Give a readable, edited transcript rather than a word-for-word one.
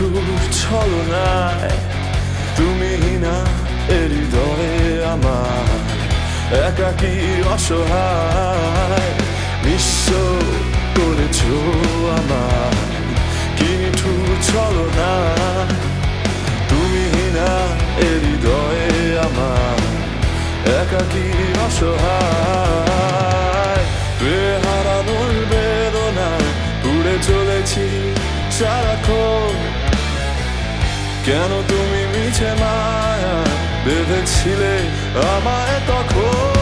নিঠুর ছলনায় তুমি না হৃদয়ে আমার একাকী অসহায় নিঃস্ব করেছো আমার কি নিঠুর ছলনা তুমি না হৃদয়ে আমার একাকী অসহায় হারানোর বেদনা উড়ে চলেছি সারাক্ষণ কেন তুমি মিছে মায়া বেঁধেছিলে আমায় তখন